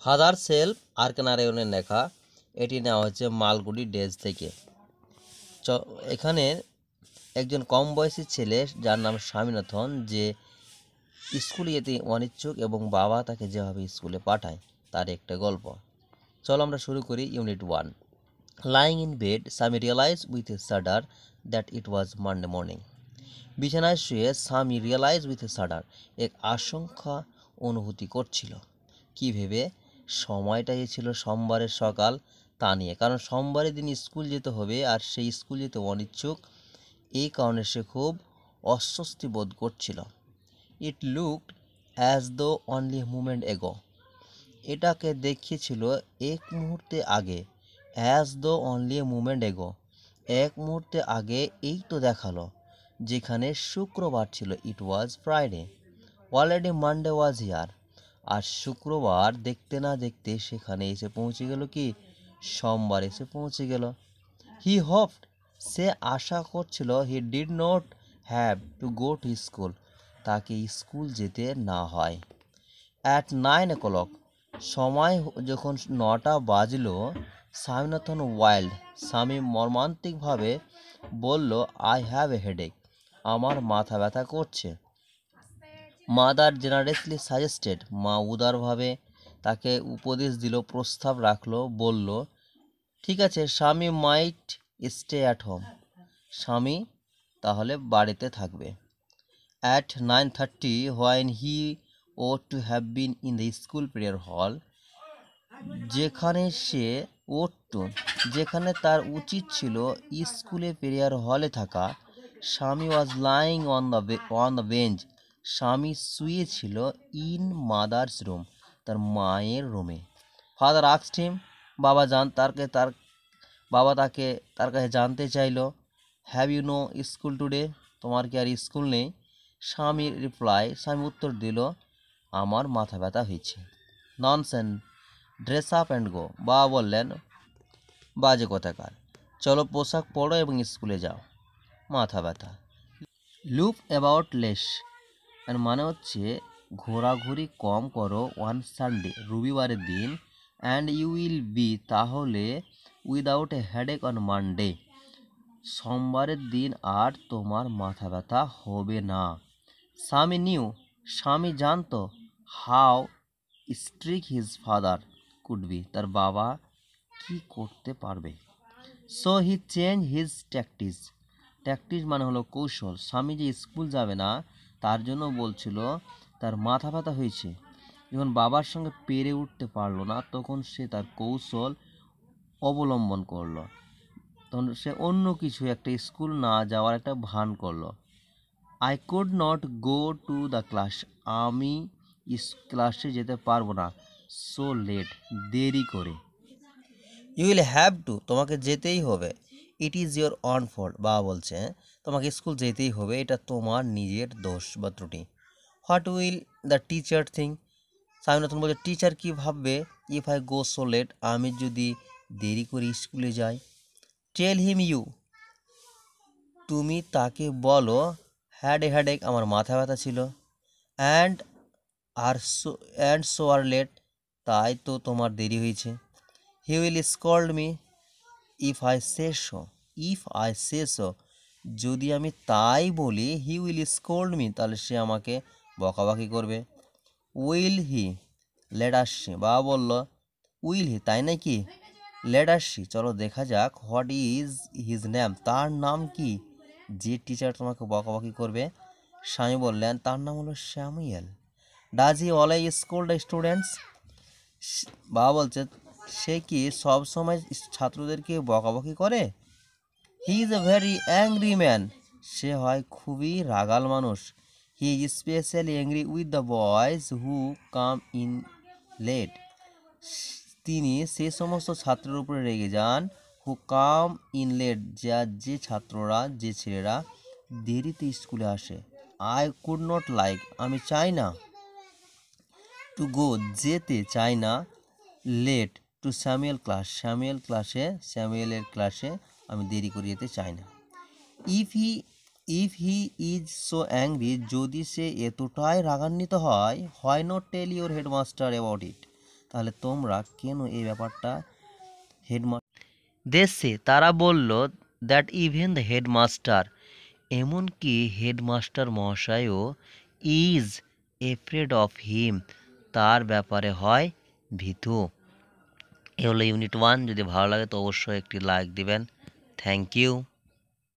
Father self R K নারায়ণের লেখা। এটি নেওয়া হচ্ছে মালগুড়ি ডেজ থেকে। এখানে একজন কম বয়সী ছেলে যার নাম স্বামীনাথন, যে স্কুলে যেতে অনিচ্ছুক এবং বাবা তাকে যেভাবে স্কুলে পাঠায় তার একটা গল্প। চলো আমরা শুরু করি। Unit 1। Lying in bed, Swami realise with a shudder that it was Monday morning. বিছানায় শুয়ে স্বামী রিয়েলাইজ উইথ এ শাডার, এক আশঙ্কা অনুভূতি করছিল। কি ভেবে? সময়টা ছিল সোমবারের সকাল তা নিয়ে, কারণ সোমবারের দিন স্কুল যেতে হবে আর সেই স্কুল যেতে অনিচ্ছুক। এই কারণে সে খুব অস্বস্তি বোধ করছিল। It looked as though only moment এগো, এটাকে দেখিয়েছিল এক মুহূর্তে আগে। অ্যাজ দো অনলি মুমেন্ট এগো, এক মুহূর্তে আগে এই তো দেখালো, যেখানে শুক্রবার ছিল। It was Friday, already Monday was here. আর শুক্রবার দেখতে না দেখতে সেখানে এসে পৌঁছে গেল। কি? সোমবার এসে পৌঁছে গেল। হি হোপড, সে আশা করছিল, he did not have to go to school, তাকে স্কুল যেতে না হয়। অ্যাট 9 o'clock, সময় যখন 9টা বাজল, স্বামীনাথন ওয়াইল্ড, স্বামী মর্মান্তিকভাবে বলল, আই হ্যাভ এ হেডেক, আমার মাথা ব্যথা করছে। মাদার জেনারেসলি সাজেস্টেড, মা উদারভাবে তাকে উপদেশ দিল, প্রস্তাব রাখলো, বলল, ঠিক আছে স্বামী মাইট স্টে অ্যাট হোম, স্বামী তাহলে বাড়িতে থাকবে। At 9:30, when he ought to have been in the school prayer hall, যেখানে সে যেখানে তার উচিত ছিল স্কুলে প্রেয়ার হলে থাকা, স্বামী was lying on the bench, স্বামী শুয়েছিল ইন মাদার্স রুম, তার মায়ের রুমে। ফাদার আস্কড হিম, বাবা তাকে তার কাছে জানতে চাইল, have you no school today, তোমার কি আর স্কুল নেই? স্বামী উত্তর দিল, আমার মাথা ব্যথা হয়েছে। Nonsense, dress up and go, বাবা বললেন, বাজে কথাকার, চলো পোশাক পরো এবং স্কুলে যাও, মাথা ব্যথা। লুক অ্যাবাউট লেস, এর মানে হচ্ছে ঘোরাঘুরি কম করো, ওয়ান সানডে, রবিবারের দিন, অ্যান্ড ইউ উইল বি, তাহলে without a headache on Monday, সোমবারের দিন আর তোমার মাথা ব্যথা হবে না। স্বামী নিউ, স্বামী জানতো, how strict his father could be, তার বাবা কি করতে পারবে। So he change his tactics, মানে হলো কৌশল। স্বামী যে স্কুল যাবে না তার জন্য বলছিল তার মাথা ব্যথা হয়েছে। যখন বাবার সঙ্গে পেরে উঠতে পারলো না, তখন সে তার কৌশল অবলম্বন করলো। তখন সে অন্য কিছু একটা স্কুল না যাওয়ার একটা ভান করলো। I could not go to the class, আমি ক্লাসে যেতে পারবো না। সো লেট, দেরি করে। ইউ উইল হ্যাভ টু, তোমাকে যেতেই হবে। It is your on fault, বাবা বলছে, তোমাকে স্কুল যেতেই হবে, এটা তোমার নিজের দোষ বা ত্রুটি। What will the teacher think, Swaminathan বলছে, টিচার কি ভাববে? If I go so late, আমি যদি দেরি করে স্কুলে যাই। টেল হিম ইউ, তুমি তাকে বলো, হ্যাড এ হেডেক, আমার মাথা ব্যথা ছিল, অ্যান্ড সো আর লেট, তাই তো তোমার দেরি হয়েছে। He will scold me if I say so, যদি আমি তাই বলি, হি উইল স্কল্ড মি, তাহলে সে আমাকে বকাবকি করবে। Will he, let us see, বাবা বলল, উইল হি, তাই নাকি? লেট আস সি, চলো দেখা যাক। হোয়াট ইজ হিজ নেম, তার নাম কি, যে টিচার তোমাকে বকাবকি করবে? স্বামী বললেন, তার নাম হলো Samuel. Does he always scold the students, বাবা বলছে, সে কি সব সময় ছাত্রদেরকে বকাবকি করে? He is a very angry man, সে হয় খুবই রাগাল মানুষ। He is specially angry with the boys who come in late, তিনি সে সমস্ত ছাত্রের উপরে রেগে যান, হু কাম ইন লেট, যে ছাত্ররা, যে ছেলেরা দেরিতে স্কুলে আসে। আই কুড নট লাইক, আমি চাই না, টু গো, যেতে চাই না, লেট টু স্যামুয়েলের ক্লাসে আমি দেরি করে যেতে চাই না। If he is so angry, যদি সে এতটাই রাগান্বিত হয়, why not tell your headmaster about it, তাহলে তোমরা কেন এই ব্যাপারটা হেডমাস্টার তারা বলল দ্যাট ইভেন দ্য হেডমাস্টার, এমনকি হেডমাস্টার মহাশয়ও ইজ এফ্রেড অফ হিম, তার ব্যাপারে হয় ভীতু। এ হলো ইউনিট 1। যদি ভালো লাগে তো অবশ্যই একটি লাইক দিবেন। Thank you.